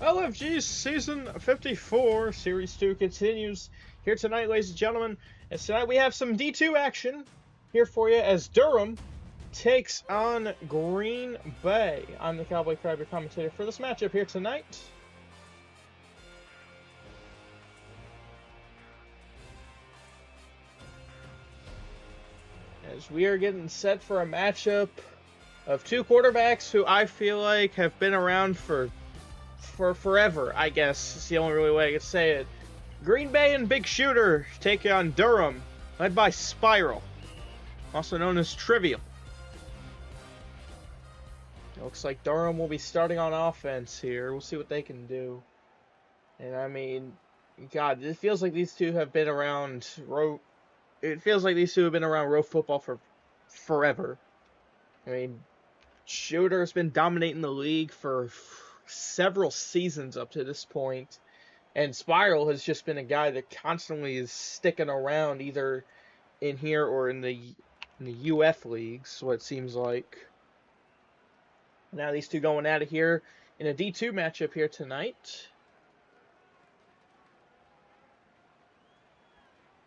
LFG Season 54, Series 2 continues here tonight, ladies and gentlemen. And tonight we have some D2 action here for you as Durham takes on Green Bay. I'm the Cowboy Crab, your commentator for this matchup here tonight. As we are getting set for a matchup of two quarterbacks who I feel like have been around for forever, I guess. It's the only really way I could say it. Green Bay and Big Shooter take on Durham, led by Spiral, also known as Trivial. It looks like Durham will be starting on offense here. We'll see what they can do. And I mean, God, it feels like these two have been around row football for forever. I mean, Shooter's been dominating the league for several seasons up to this point. And Spiral has just been a guy that constantly is sticking around either in here or in the UF leagues, what it seems like. Now these two going at it here in a D2 matchup here tonight.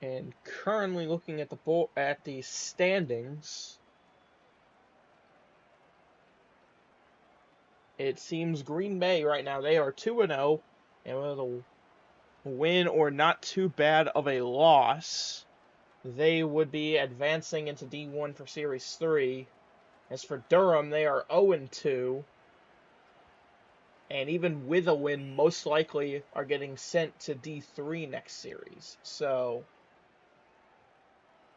And currently looking at the standings, it seems Green Bay right now, they are 2-0, and with a win or not too bad of a loss, they would be advancing into D1 for Series 3. As for Durham, they are 0-2, and even with a win, most likely are getting sent to D3 next series. So,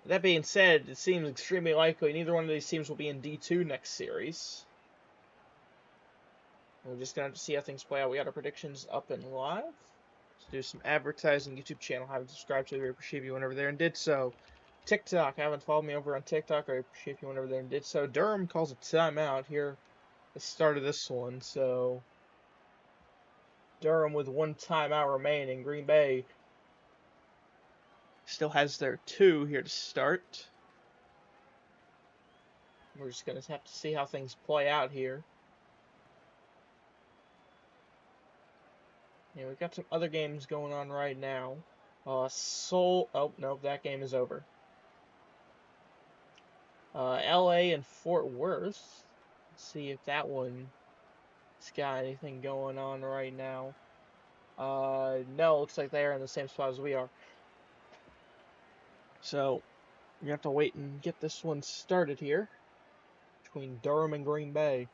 that being said, it seems extremely likely neither one of these teams will be in D2 next series. We're just going to have to see how things play out. We got our predictions up and live. Let's do some advertising. YouTube channel, haven't subscribed to it. I appreciate you went over there and did so. TikTok, haven't followed me over on TikTok. I appreciate you went over there and did so. Durham calls a timeout here at the start of this one. So, Durham with one timeout remaining. Green Bay still has their two here to start. We're just going to have to see how things play out here. Yeah, we've got some other games going on right now. Oh, no, that game is over. LA and Fort Worth. Let's see if that one's got anything going on right now. No, looks like they are in the same spot as we are. So, we have to wait and get this one started here between Durham and Green Bay.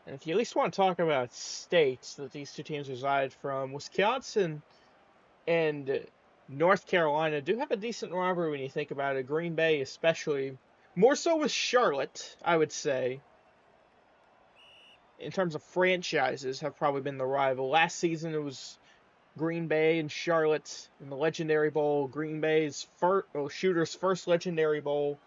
And if you at least want to talk about states that these two teams reside from, Wisconsin and North Carolina do have a decent rivalry when you think about it. Green Bay especially. More so with Charlotte, I would say. In terms of franchises, have probably been the rival. Last season it was Green Bay and Charlotte in the Legendary Bowl. Green Bay's Shooter's first Legendary Bowl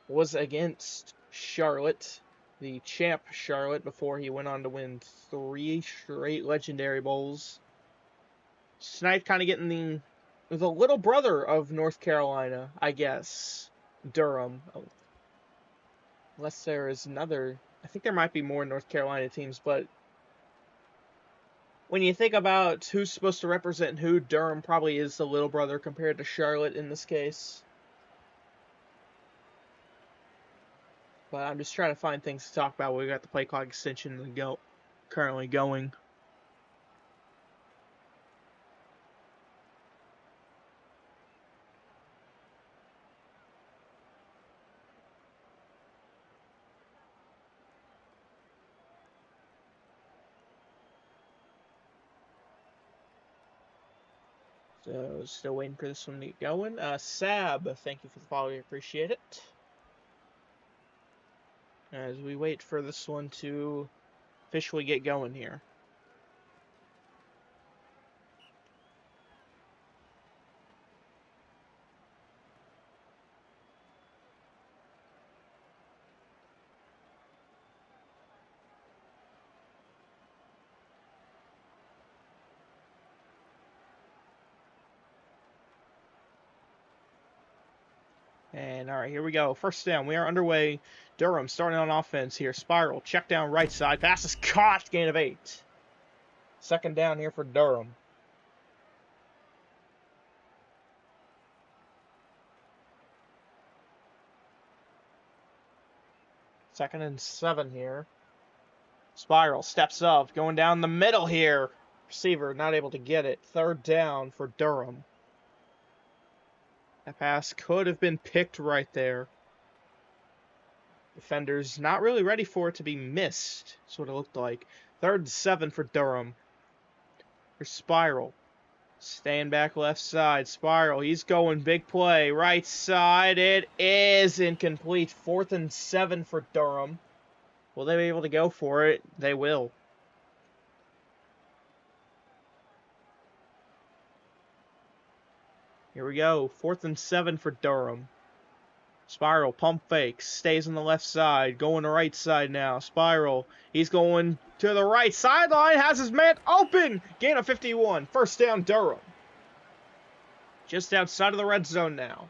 was against Charlotte, the champ Charlotte, before he went on to win 3 straight Legendary Bowls. Tonight kind of getting the little brother of North Carolina, I guess, Durham. Unless there is another, I think there might be more North Carolina teams, but when you think about who's supposed to represent who, Durham probably is the little brother compared to Charlotte in this case. But I'm just trying to find things to talk about. We got the play clock extension currently going. So, still waiting for this one to get going. Sab, thank you for the follow. I appreciate it. As we wait for this one to officially get going here. And all right, here we go. First down. We are underway. Durham starting on offense here. Spiral. Check down right side. Pass is caught. Gain of 8. Second down here for Durham. Second and 7 here. Spiral steps up. Going down the middle here. Receiver not able to get it. Third down for Durham. That pass could have been picked right there. Defenders not really ready for it to be missed. That's what it looked like. Third and 7 for Durham. Here's Spiral. Staying back left side. Spiral. He's going big play. Right side. It is incomplete. Fourth and 7 for Durham. Will they be able to go for it? They will. Here we go. Fourth and 7 for Durham. Spiral, pump fakes, stays on the left side, going to right side now. Spiral, he's going to the right sideline, has his man open. Gain of 51. First down, Durham. Just outside of the red zone now.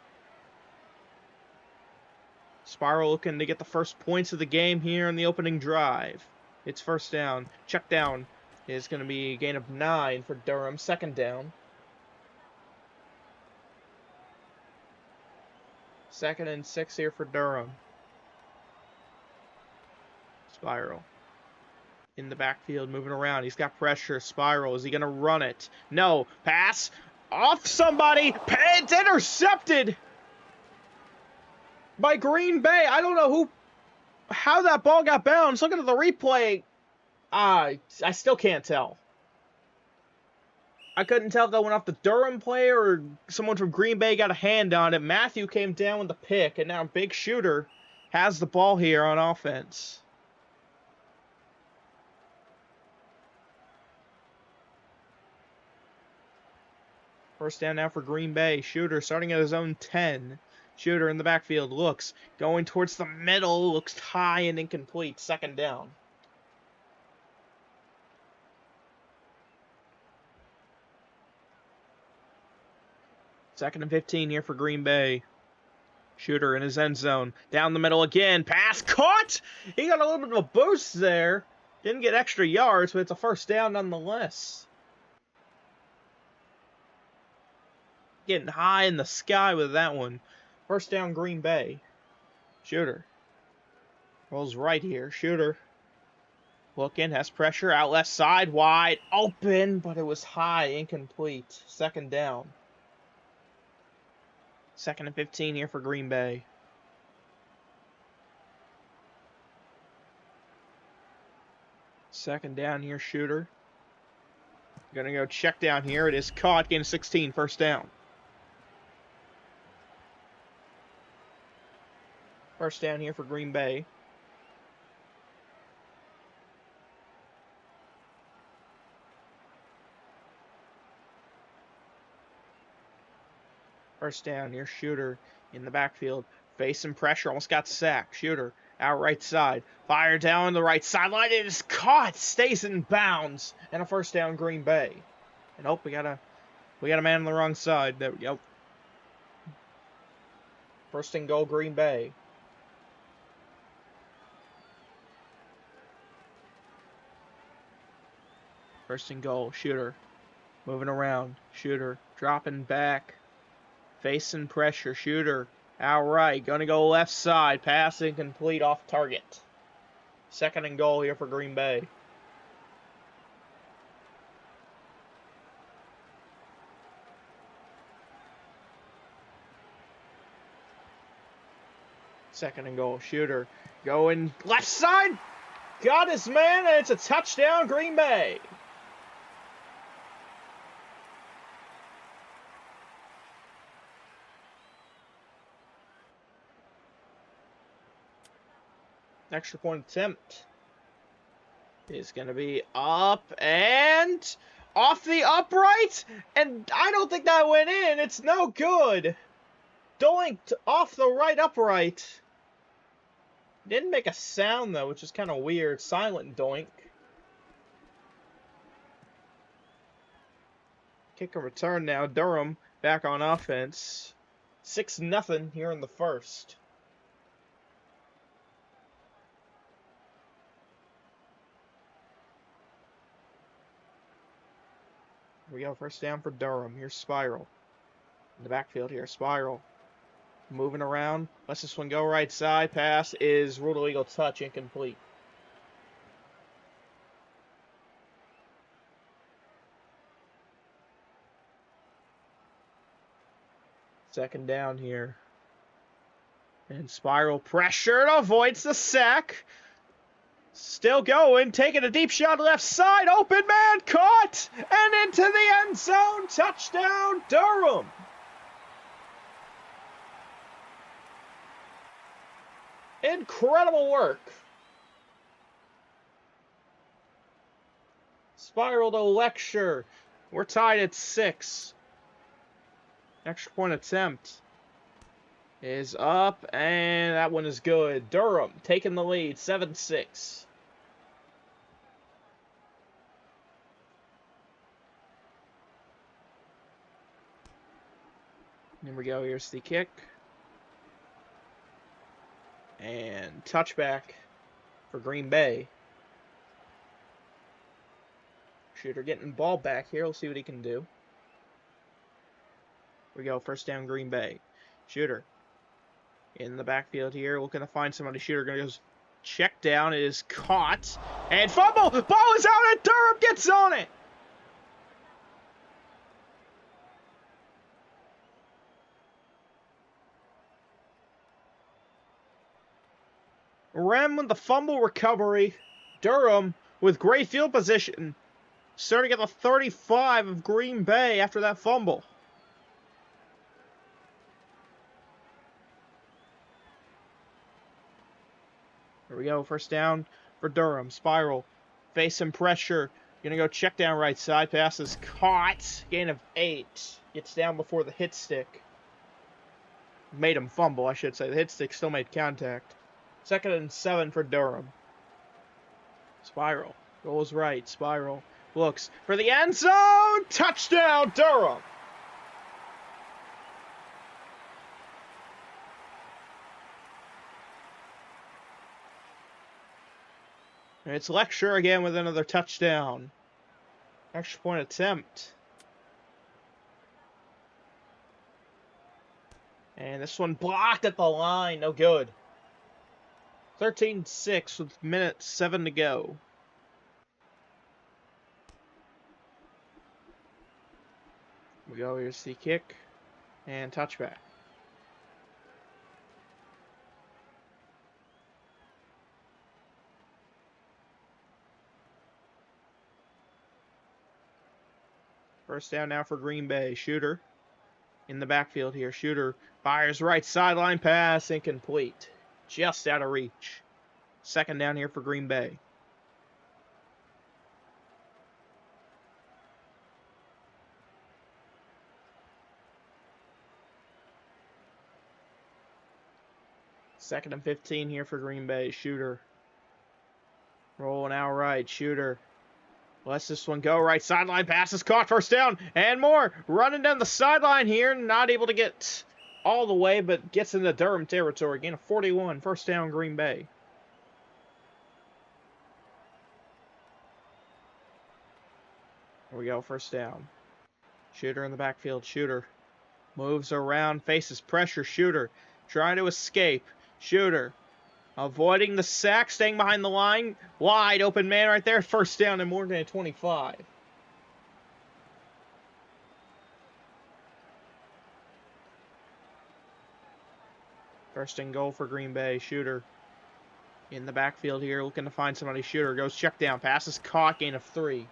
Spiral looking to get the first points of the game here in the opening drive. It's first down. Check down is going to be a gain of 9 for Durham. Second down. Second and 6 here for Durham. Spiral. In the backfield, moving around. He's got pressure. Spiral. Is he going to run it? No. Pass. Off somebody. It's intercepted by Green Bay. I don't know how that ball got bounced. Looking at the replay, I still can't tell. I couldn't tell if that went off the Durham player or someone from Green Bay got a hand on it. Matthew came down with the pick, and now Big Shooter has the ball here on offense. First down now for Green Bay. Shooter starting at his own 10. Shooter in the backfield looks, going towards the middle, looks high and incomplete. Second down. Second and 15 here for Green Bay. Shooter in his end zone. Down the middle again. Pass caught! He got a little bit of a boost there. Didn't get extra yards, but it's a first down nonetheless. Getting high in the sky with that one. First down, Green Bay. Shooter. Rolls right here. Shooter. Looking, has pressure. Out left side. Wide open, but it was high. Incomplete. Second down. Second and 15 here for Green Bay. Second down here, Shooter. Gonna go check down here. It is caught. Gain of 16. First down. First down here for Green Bay. First down here, Shooter in the backfield. Facing pressure. Almost got sacked. Shooter out right side. Fire down the right sideline. It is caught. Stays in bounds. And a first down, Green Bay. And oh, we got a man on the wrong side. There we go. First and goal, Green Bay. First and goal, Shooter. Moving around. Shooter dropping back. Facing pressure. Shooter outright. Gonna go left side. Pass incomplete off target. Second and goal here for Green Bay. Second and goal. Shooter going left side. Got his man, and it's a touchdown, Green Bay. Extra point attempt is going to be up and off the upright. And I don't think that went in. It's no good. Doinked off the right upright. Didn't make a sound, though, which is kind of weird. Silent doink. Kick and return now. Durham back on offense. 6-0 here in the first. Here we go, first down for Durham. Here's Spiral. In the backfield here, Spiral. Moving around. Lets this one go right side. Pass is ruled illegal, touch, incomplete. Second down here. And Spiral pressured, avoids the sack. Still going, taking a deep shot left side. Open man, caught! And into the end zone. Touchdown, Durham. Incredible work. Spiral to Lecture. We're tied at 6. Extra point attempt is up, and that one is good. Durham taking the lead, 7-6. Here we go. Here's the kick. And touchback for Green Bay. Shooter getting the ball back here. Let's see what he can do. Here we go. First down, Green Bay. Shooter in the backfield here. Looking to find somebody. Shooter going to go check down. It is caught. And fumble. Ball is out, and Durham gets on it. Rem with the fumble recovery. Durham with great field position. Starting at the 35 of Green Bay after that fumble. Here we go. First down for Durham. Spiral. Facing pressure. Gonna go check down right side. Pass is caught. Gain of 8. Gets down before the hit stick. Made him fumble, I should say. The hit stick still made contact. 2nd and 7 for Durham. Spiral. Goes right. Spiral. Looks for the end zone. Touchdown, Durham. And it's Lecture again with another touchdown. Extra point attempt. And this one blocked at the line. No good. 13-6 with minute 7 to go. We go, here's the kick. And touchback. First down now for Green Bay. Shooter in the backfield here. Shooter fires right sideline pass, incomplete. Just out of reach. 2nd down here for Green Bay. Second and 15 here for Green Bay. Shooter rolling out right. Shooter lets this one go. Right sideline pass is caught. First down and more. Running down the sideline here. Not able to get all the way, but gets into Durham territory. Gain of 41. First down, Green Bay. Here we go. First down. Shooter in the backfield. Shooter moves around. Faces pressure. Shooter trying to escape. Shooter avoiding the sack. Staying behind the line. Wide open man right there. First down and more than 25. First and goal for Green Bay. Shooter in the backfield here. Looking to find somebody. Shooter goes check down. Pass is caught. Gain of 3.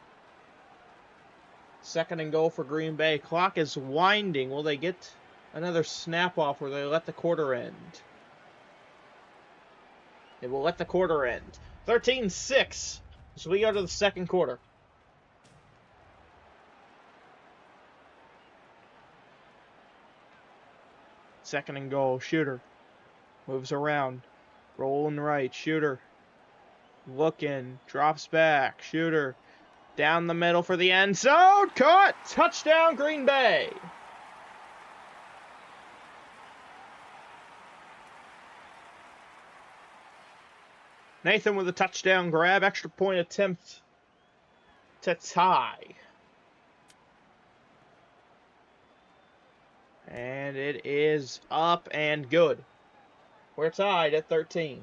2nd and goal for Green Bay. Clock is winding. Will they get another snap off where they let the quarter end? They will let the quarter end. 13-6. So we go to the second quarter. Second and goal. Shooter moves around. Rolling right. Shooter looking. Drops back. Shooter down the middle for the end zone. Caught. Touchdown, Green Bay. Nathan with a touchdown grab. Extra point attempt to tie. And it is up and good. We're tied at 13.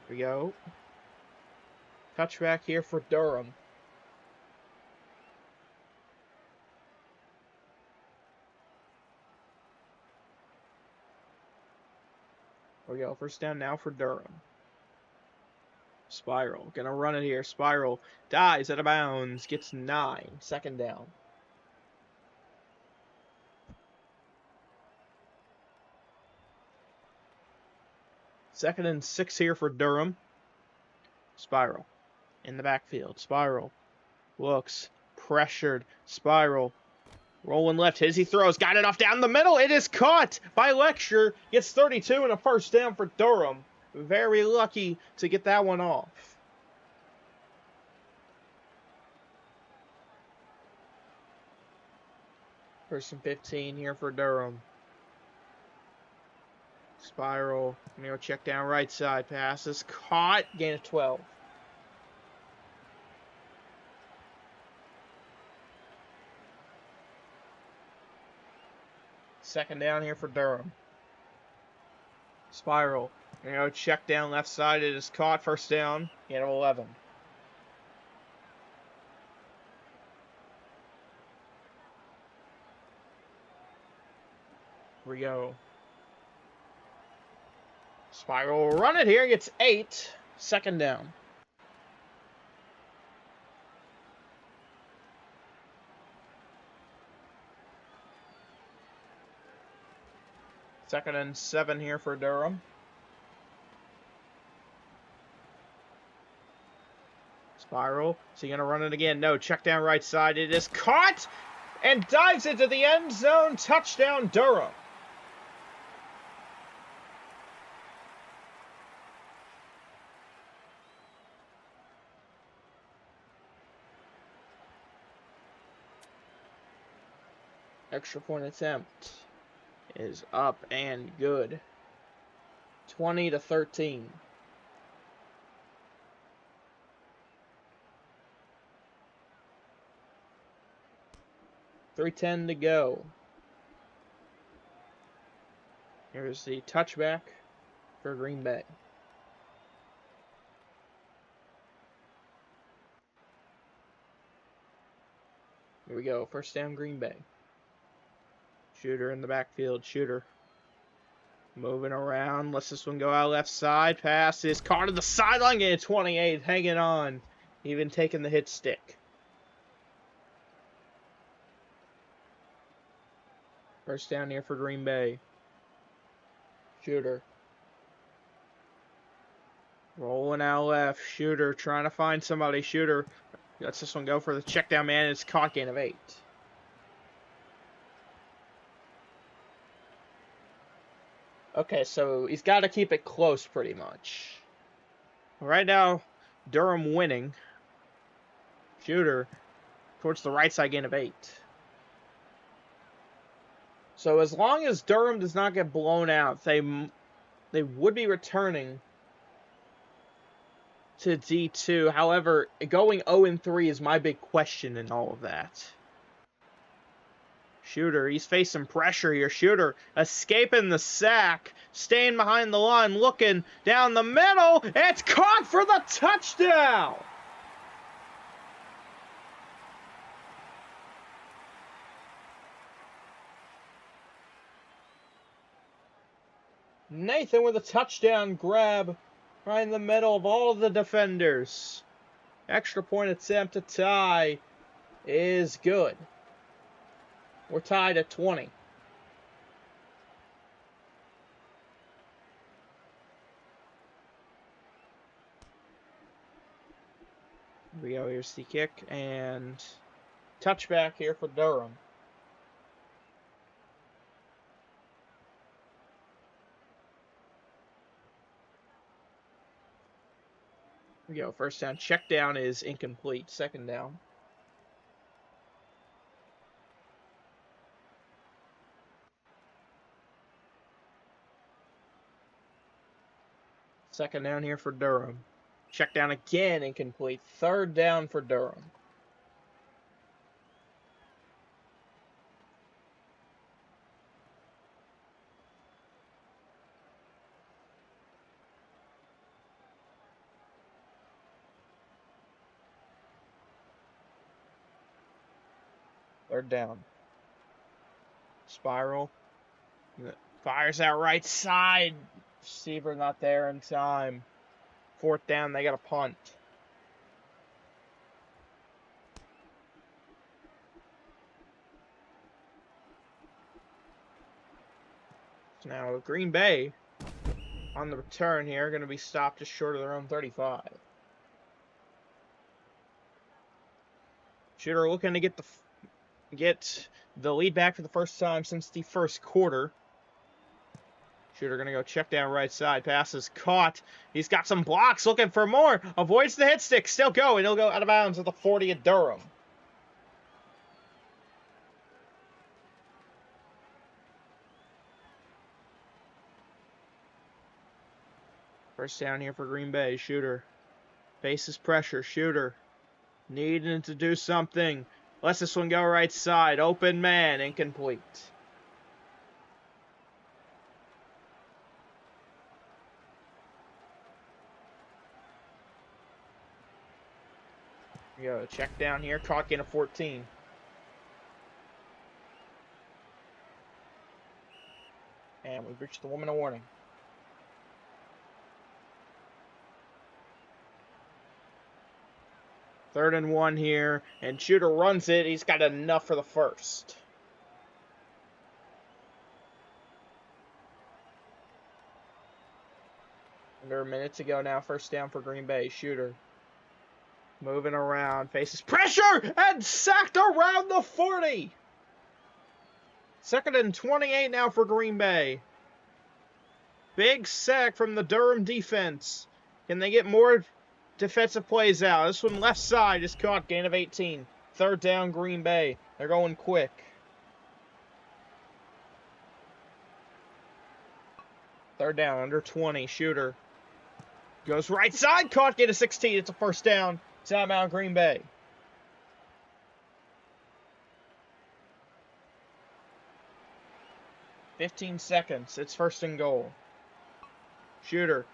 Here we go. Touchback here for Durham. Here we go. First down now for Durham. Spiral. Gonna run it here. Spiral. Dies out of bounds. Gets 9. Second down. Second and 6 here for Durham. Spiral. In the backfield. Spiral. Looks. Pressured. Spiral. Rolling left. Hizzy throws. Got enough down the middle. It is caught by Lecture. Gets 32 and a first down for Durham. Very lucky to get that one off. First and 15 here for Durham. Spiral. Check down right side. Passes. Caught. Gain of 12. Second down here for Durham. Spiral. Check down left side. It is caught. First down. Gain of 11. Here we go. Spiral will run it here. Gets 8. Second down. Second and 7 here for Durham. Spiral. Is he going to run it again? No. Check down right side. It is caught and dives into the end zone. Touchdown, Durham. Extra point attempt is up and good. 20-13. .310 to go. Here's the touchback for Green Bay. Here we go. First down, Green Bay. Shooter in the backfield. Shooter. Moving around. Lets this one go out left side. Pass is caught at the sideline. Getting 28. Hanging on. Even taking the hit stick. First down here for Green Bay. Shooter. Rolling out left. Shooter trying to find somebody. Shooter lets this one go for the check down man. It's caught. Gain of 8. Okay, so he's got to keep it close pretty much. Right now, Durham winning. Shooter towards the right side, gain of 8. So as long as Durham does not get blown out, they would be returning to D2. However, going 0-3 is my big question in all of that. Shooter, he's facing pressure here. Shooter escaping the sack, staying behind the line, looking down the middle. It's caught for the touchdown. Nathan with a touchdown grab right in the middle of all of the defenders. Extra point attempt to tie is good. We're tied at 20. Here we go. Here's the kick and touchback here for Durham. Here we go. First down. Check down is incomplete. Second down. Second down here for Durham. Check down again, incomplete. Third down for Durham. Third down. Spiral. Fires out right side. Receiver not there in time. Fourth down, they got a punt. Now Green Bay on the return here, going to be stopped just short of their own 35. Shooter looking to get the lead back for the first time since the first quarter. Shooter going to go check down right side. Pass is caught. He's got some blocks, looking for more. Avoids the hit stick. Still going. He'll go out of bounds at the 40 at Durham. First down here for Green Bay. Shooter faces pressure. Shooter needing to do something. Lets this one go right side. Open man. Incomplete. Here we go. Check down here. Caught gain of 14. And we've reached the 1 minute warning. Third and 1 here, and Shooter runs it. He's got enough for the first. Under a minute to go now. First down for Green Bay. Shooter moving around, faces pressure, and sacked around the 40. Second and 28 now for Green Bay. Big sack from the Durham defense. Can they get more defensive plays out? This one left side is caught. Gain of 18. Third down, Green Bay. They're going quick. Third down, under 20. Shooter goes right side. Caught. Gain of 16. It's a first down. Timeout, Green Bay. "15 seconds. It's first and goal. Shooter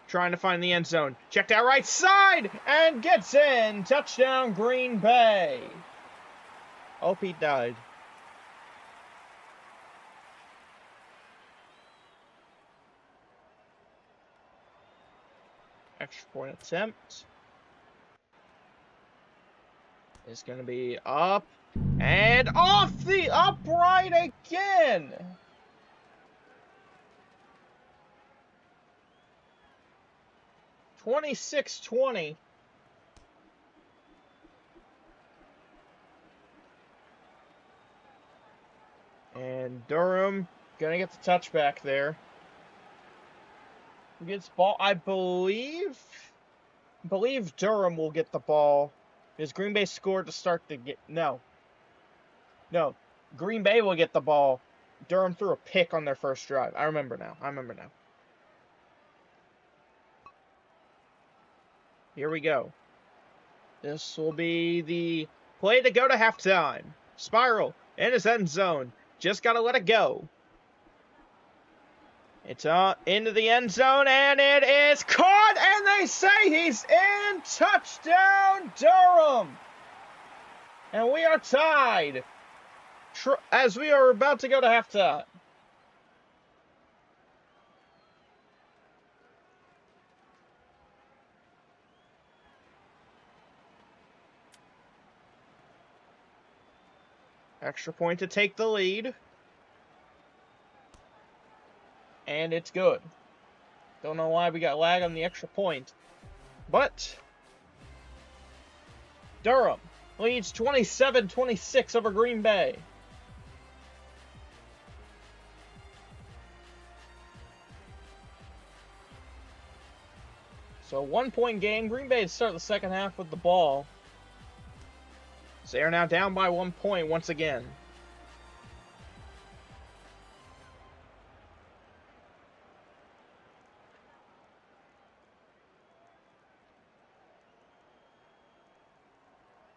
trying to find the end zone. Checked out right side and gets in. Touchdown, Green Bay. Oh, Pete died. Extra point attempt is going to be up and off the upright again. (26-20). And Durham gonna get the touchback there. Who gets ball? I believe Durham will get the ball. Because Green Bay scored to start the game. No. Green Bay will get the ball. Durham threw a pick on their first drive. I remember now. Here we go. This will be the play to go to halftime. Spiral in his end zone. Just got to let it go. It's into the end zone, and it is caught, and they say he's in. Touchdown, Durham. And we are tied as we are about to go to halftime. Extra point to take the lead. And it's good. Don't know why we got lag on the extra point. But Durham leads 27-26 over Green Bay. So 1 point game. Green Bay to start the second half with the ball. They are now down by 1 point once again.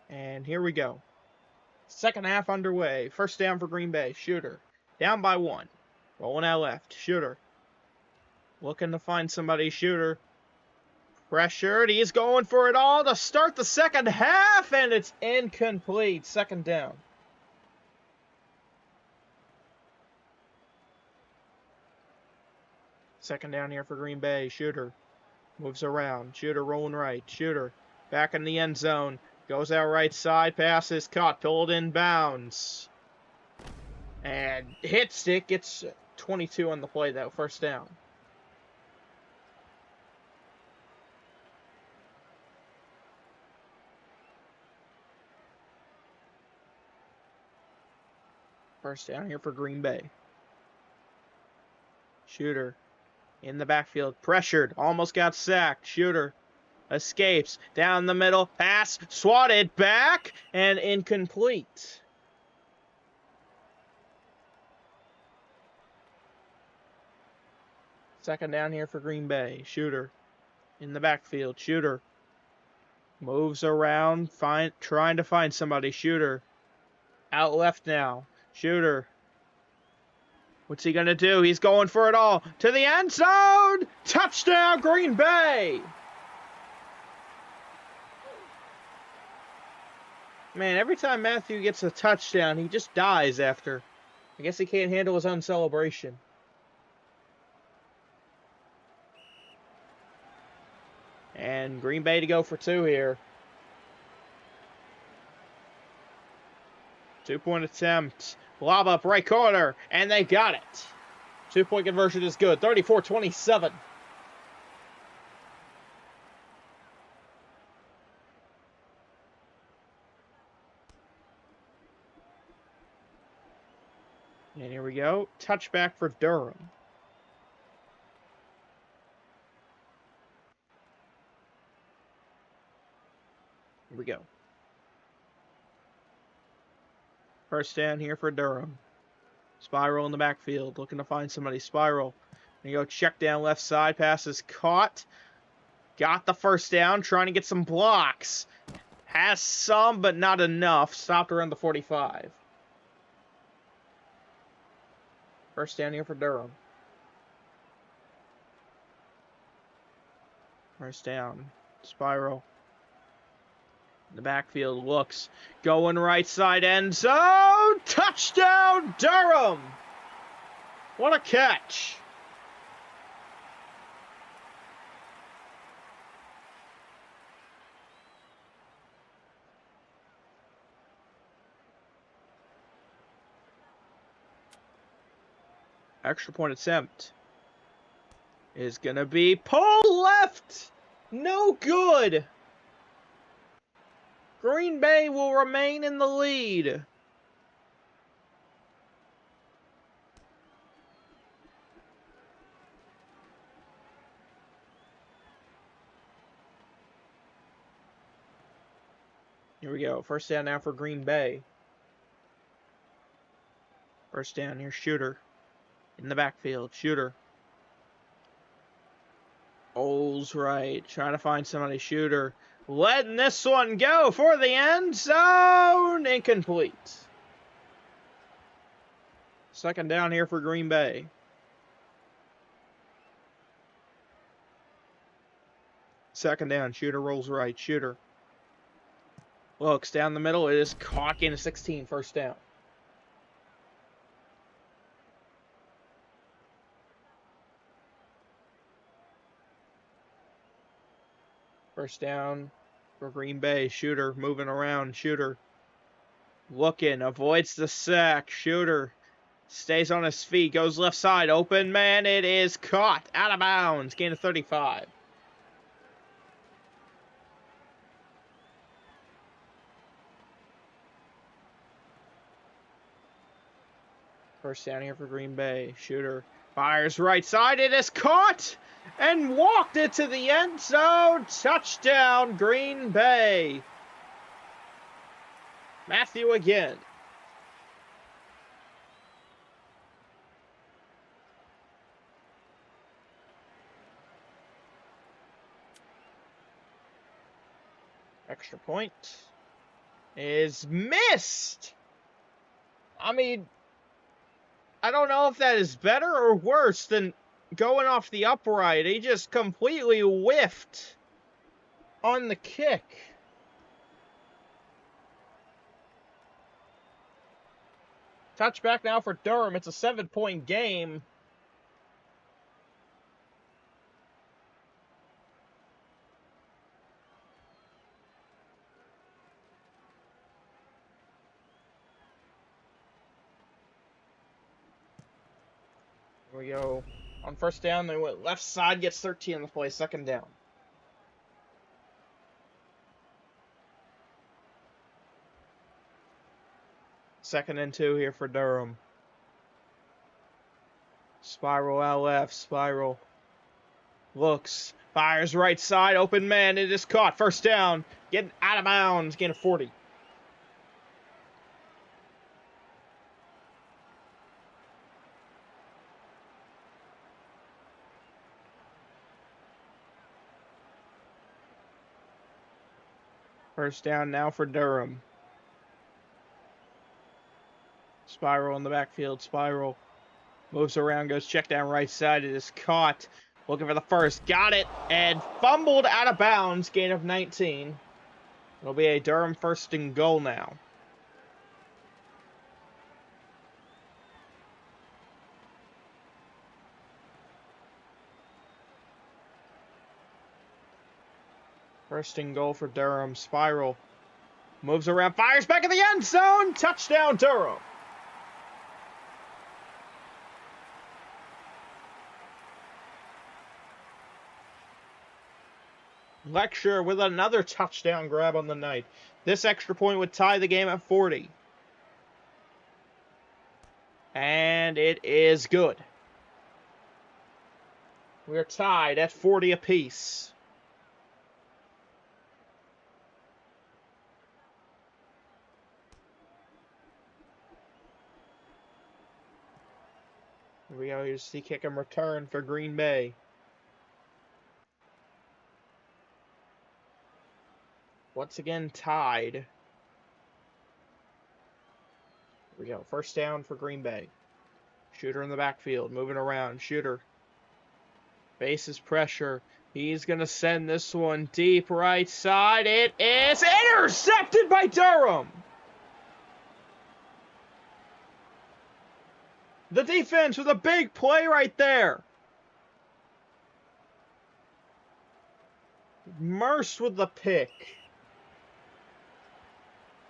And here we go. Second half underway. First down for Green Bay. Shooter. Down by 1. Rolling out left. Shooter. Looking to find somebody. Shooter. Pressured. He's going for it all to start the second half. And it's incomplete. Second down. Second down here for Green Bay. Shooter. Moves around. Shooter rolling right. Shooter. Back in the end zone. Goes out right side. Pass is caught. Pulled in bounds. And hits it. Gets 22 on the play, though. First down. First down here for Green Bay. Shooter in the backfield. Pressured. Almost got sacked. Shooter escapes. Down the middle. Pass. Swatted back. And incomplete. Second down here for Green Bay. Shooter in the backfield. Shooter moves around. Trying to find somebody. Shooter out left now. Shooter. What's he going to do? He's going for it all. To the end zone. Touchdown, Green Bay. Man, every time Matthew gets a touchdown, he just dies after. I guess he can't handle his own celebration. And Green Bay to go for 2 here. 2-point attempt. Lob up right corner. And they got it. 2-point conversion is good. 34-27. And here we go. Touchback for Durham. Here we go. First down here for Durham. Spiral in the backfield. Looking to find somebody. Spiral. There you go. Check down left side. Pass is caught. Got the first down. Trying to get some blocks. Has some, but not enough. Stopped around the 45. First down here for Durham. First down. Spiral. The backfield looks. Going right side end zone. Touchdown, Durham. What a catch. Extra point attempt is going to be pull left. No good. Green Bay will remain in the lead. Here we go. First down now for Green Bay. First down here, Shooter. In the backfield, Shooter. Oles right. Trying to find somebody. Shooter. Letting this one go for the end zone. Incomplete. Second down here for Green Bay. Second down. Shooter rolls right. Shooter looks down the middle. It is caught in a 16. First down. First down for Green Bay. Shooter moving around. Shooter looking. Avoids the sack. Shooter stays on his feet. Goes left side. Open man. It is caught. Out of bounds. Gain of 35. First down here for Green Bay. Shooter fires right side. It is caught and walked it to the end zone. Touchdown, Green Bay. Matthew again. Extra point. is missed. I mean, I don't know if that is better or worse than going off the upright. He just completely whiffed on the kick. Touchback now for Durham. It's a 7-point game. Here we go. On first down, they went left side, gets 13 on the play, second down. Second and 2 here for Durham. Spiral out left, spiral. Looks, fires right side, open man, it is caught. First down, getting out of bounds, gain of 40. First down now for Durham. Spiral in the backfield, spiral. Moves around, goes check down right side, it is caught. Looking for the first, got it, and fumbled out of bounds, gain of 19. It'll be a Durham first and goal now. First and goal for Durham, spiral. Moves around, fires back in the end zone, touchdown Durham. Lecture with another touchdown grab on the night. This extra point would tie the game at 40. And it is good. We're tied at 40 apiece. Here we go. Here's the kick and return for Green Bay. Once again tied. Here we go. First down for Green Bay. Shooter in the backfield. Moving around. Shooter. Faces pressure. He's going to send this one deep right side. It is intercepted by Durham. The defense with a big play right there. Merce with the pick.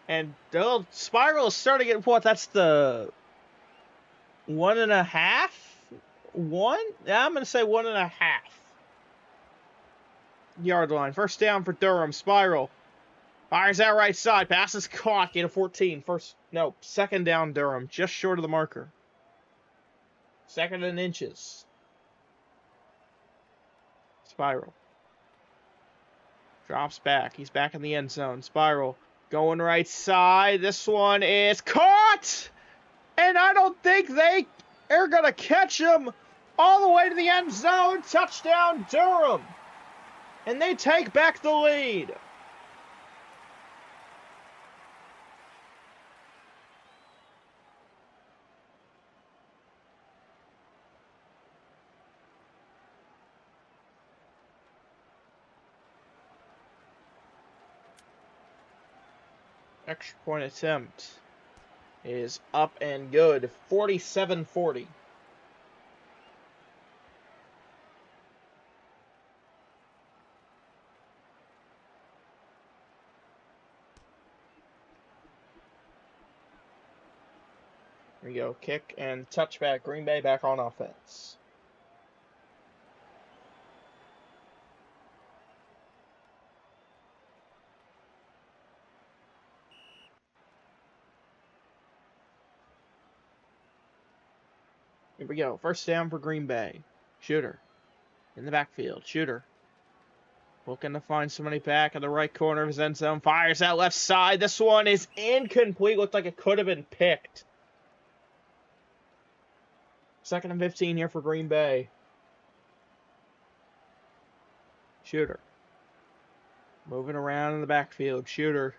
And Spiral is starting to get what? That's the 1.5? 1? Yeah, I'm going to say 1.5 yard line. First down for Durham. Spiral. Fires out right side. Passes caught. Gain of 14. Second down Durham. Just short of the marker. Second and inches. Spiral. Drops back. He's back in the end zone. Spiral. Going right side. This one is caught! And I don't think they are going to catch him all the way to the end zone. Touchdown, Durham. And they take back the lead. Extra point attempt is up and good. 47-40. Here we go. Kick and touchback. Green Bay back on offense. Here we go. First down for Green Bay. Shooter. In the backfield. Shooter. Looking to find somebody back in the right corner of his end zone. Fires out left side. This one is incomplete. Looked like it could have been picked. Second and 15 here for Green Bay. Shooter. Moving around in the backfield. Shooter.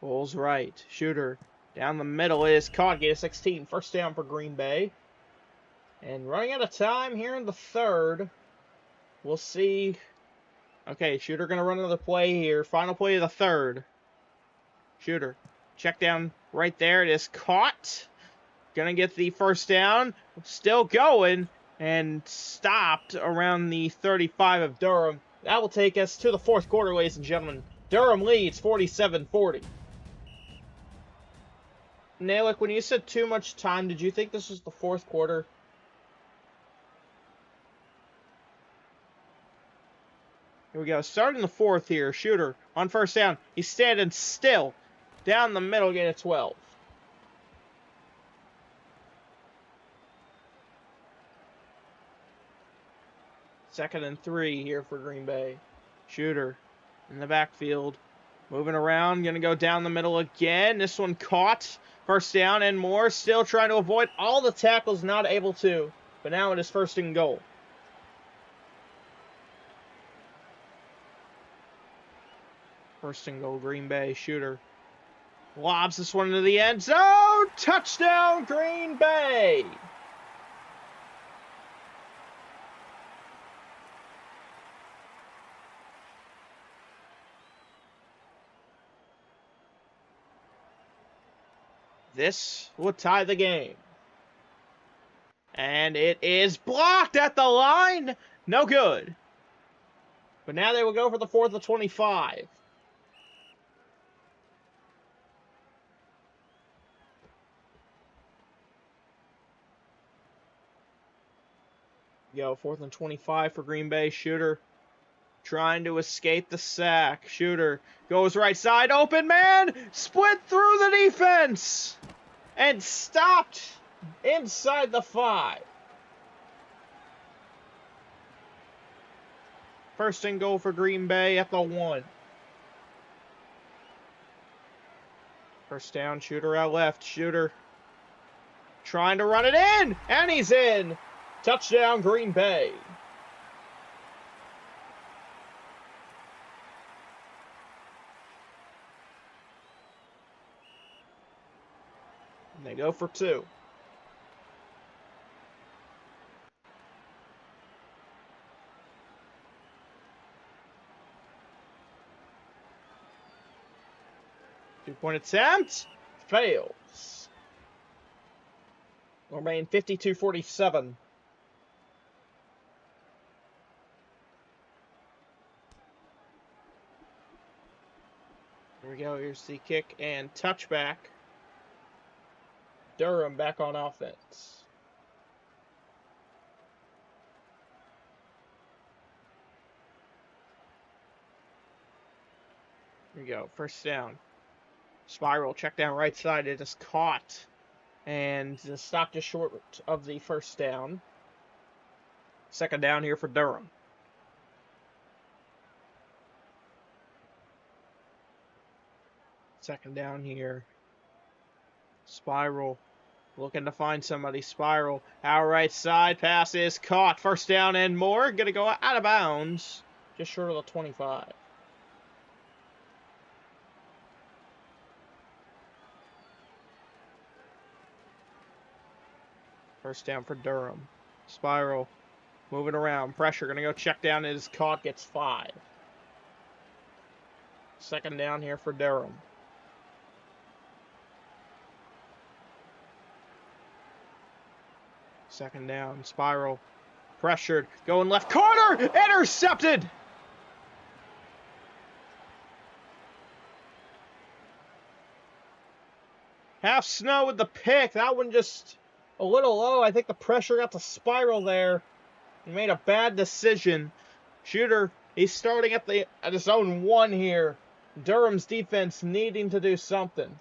Bulls right. Shooter down the middle is caught. Get a 16. First down for Green Bay. And running out of time here in the third. We'll see. Okay, Shooter going to run another play here. Final play of the third. Shooter. Check down right there. It is caught. Going to get the first down. Still going. And stopped around the 35 of Durham. That will take us to the fourth quarter, ladies and gentlemen. Durham leads 47-40. Nalick, when you said too much time, did you think this was the fourth quarter? Here we go. Starting the fourth here. Shooter on first down. He's standing still. Down the middle, get a 12. Second and 3 here for Green Bay. Shooter in the backfield. Moving around. Going to go down the middle again. This one caught. First down and more. Still trying to avoid all the tackles. Not able to. But now it is first and goal. First and goal, Green Bay. Shooter lobs this one into the end zone. Touchdown, Green Bay. This would tie the game. And it is blocked at the line. No good. But now they will go for the 4th of 25. Go 4th and 25 for Green Bay. Shooter trying to escape the sack. Shooter goes right side. Open man. Split through the defense. And stopped inside the 5. First and goal for Green Bay at the 1. First down. Shooter out left. Shooter trying to run it in. And he's in. Touchdown, Green Bay. And they go for 2. Two-point attempt. Fails. Will remain 52-47. Here we go. Here's the kick and touchback. Durham back on offense. Here we go. First down. Spiral. Check down right side. It is caught. And stopped just short of the first down. Second down here for Durham. Second down here. Spiral. Looking to find somebody. Spiral. Out right side. Pass is caught. First down and more. Going to go out of bounds. Just short of the 25. First down for Durham. Spiral. Moving around. Pressure. Going to go check down. It is caught. Gets 5. Second down here for Durham. Second down. Spiral. Pressured. Going left corner. Intercepted. Half snow with the pick. That one just a little low. I think the pressure got to Spiral there. He made a bad decision. Shooter, he's starting at his own 1 here. Durham's defense needing to do something.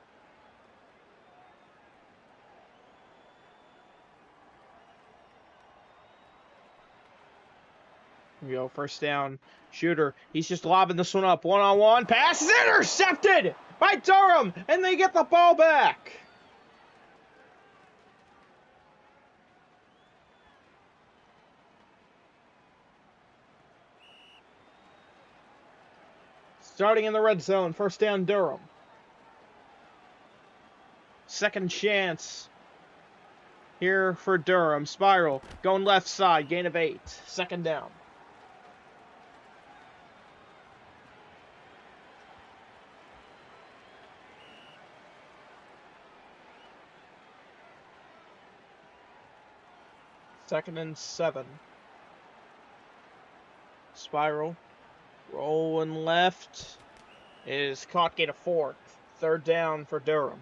Here we go, first down. Shooter, he's just lobbing this one up. 1-on-1. Pass is intercepted by Durham, and they get the ball back. Starting in the red zone, first down Durham. Second chance here for Durham. Spiral going left side. Gain of 8. Second down. Second and 7. Spiral. Rolling left. Is caught. Gain of 4. Third down for Durham.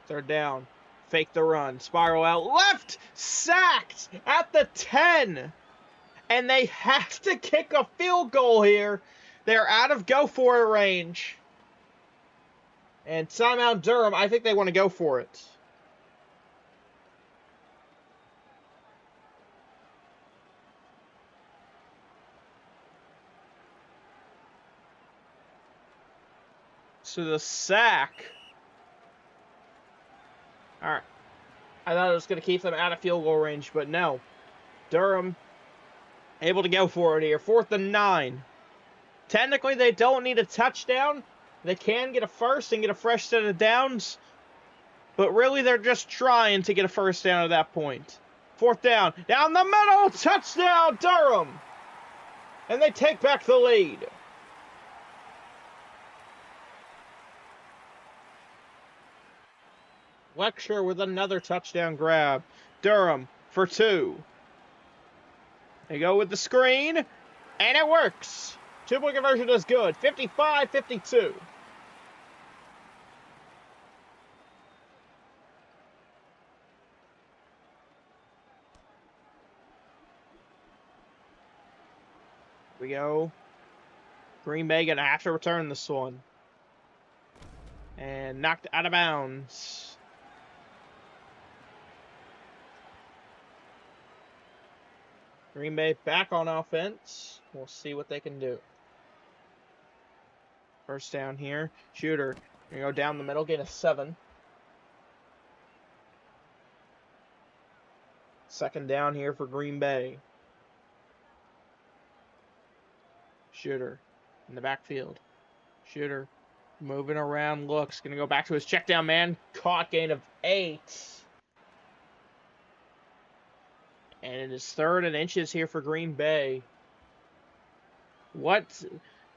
Third down. Fake the run. Spiral out left. Sacked at the 10. And they have to kick a field goal here. They're out of go for it range. And timeout Durham. I think they want to go for it. So the sack. Alright. I thought it was going to keep them out of field goal range, but no. Durham able to go for it here. 4th and 9. Technically, they don't need a touchdown. They can get a first and get a fresh set of downs. But really, they're just trying to get a first down at that point. 4th down. Down the middle. Touchdown, Durham. And they take back the lead. Lecture with another touchdown grab. Durham for 2. They go with the screen, and it works. 2-point conversion is good. 55-52. We go. Green Bay gonna have to return this one. And knocked out of bounds. Green Bay back on offense. We'll see what they can do. First down here. Shooter. Gonna go down the middle. Gain of 7. Second down here for Green Bay. Shooter in the backfield. Shooter moving around. Looks. Gonna go back to his check down man. Caught. Gain of 8. And it is 3rd and inches here for Green Bay. What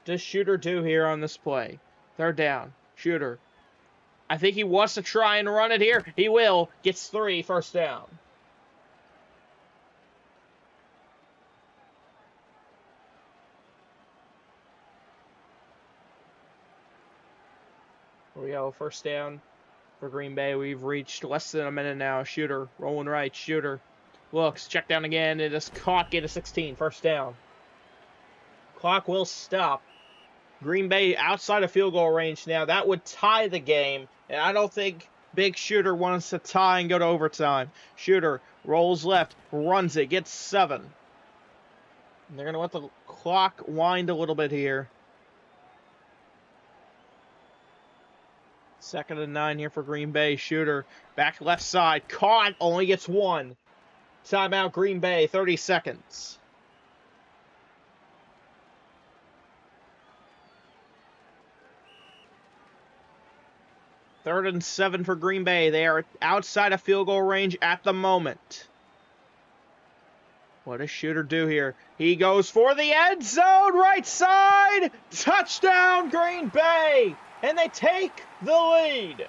does Shooter do here on this play? 3rd down. Shooter. I think he wants to try and run it here. He will. Gets 3. First down. Here we go. First down for Green Bay. We've reached less than a minute now. Shooter. Rolling right. Shooter. Looks, check down again. It is caught. Get a 16. First down. Clock will stop. Green Bay outside of field goal range now. That would tie the game. And I don't think Big Shooter wants to tie and go to overtime. Shooter rolls left. Runs it. Gets 7. And they're going to let the clock wind a little bit here. 2nd and 9 here for Green Bay. Shooter back left side. Caught. Only gets 1. Timeout Green Bay, 30 seconds. Third and 7 for Green Bay. They are outside of field goal range at the moment. What does Shooter do here? He goes for the end zone, right side. Touchdown Green Bay. And they take the lead.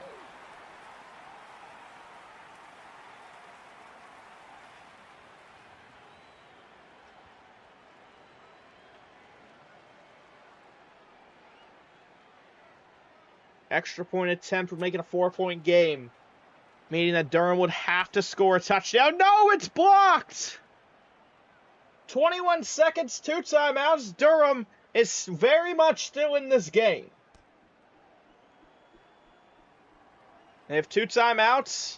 Extra point attempt would make it a 4-point game, meaning that Durham would have to score a touchdown. No, it's blocked! 21 seconds, 2 timeouts. Durham is very much still in this game. They have 2 timeouts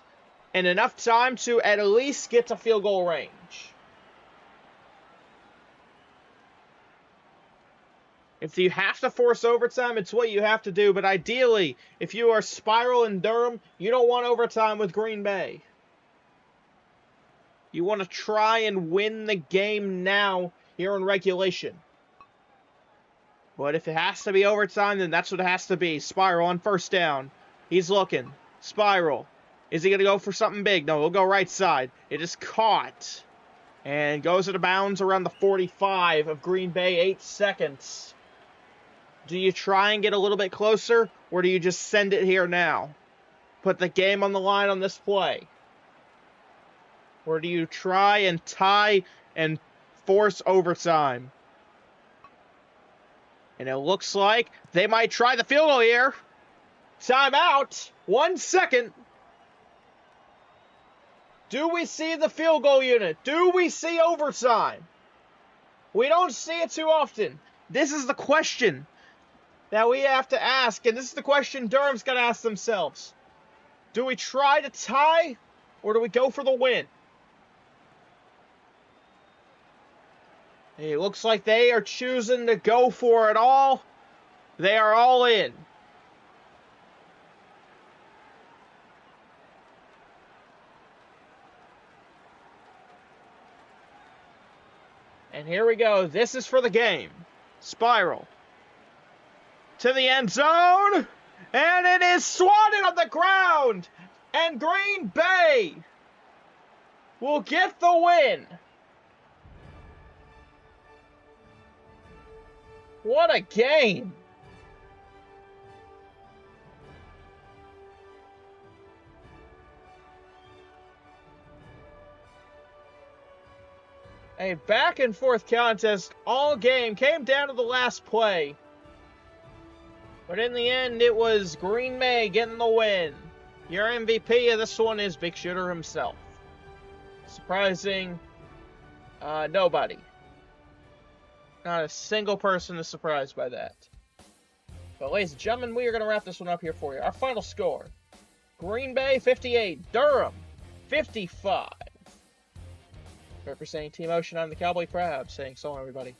and enough time to at least get to field goal range. If you have to force overtime, it's what you have to do. But ideally, if you are Spiral and Durham, you don't want overtime with Green Bay. You want to try and win the game now here in regulation. But if it has to be overtime, then that's what it has to be. Spiral on first down. He's looking. Spiral. Is he going to go for something big? No, he'll go right side. It is caught. And goes out of bounds around the 45 of Green Bay. 8 seconds. Do you try and get a little bit closer? Or do you just send it here now? Put the game on the line on this play? Or do you try and tie and force overtime? And it looks like they might try the field goal here. Timeout. 1 second. Do we see the field goal unit? Do we see overtime? We don't see it too often. This is the question that we have to ask. And this is the question Durham's got to ask themselves. Do we try to tie or do we go for the win? It looks like they are choosing to go for it all. They are all in. And here we go. This is for the game. Spiral. To the end zone. And it is swatted on the ground. And Green Bay will get the win. What a game! A back and forth contest all game, came down to the last play. But in the end, it was Green Bay getting the win. Your MVP of this one is Big Shooter himself. Surprising nobody. Not a single person is surprised by that. But ladies and gentlemen, we are going to wrap this one up here for you. Our final score. Green Bay 58, Durham 55. Representing Team Ocean, I'm the Cowboy Crab, saying so long, everybody.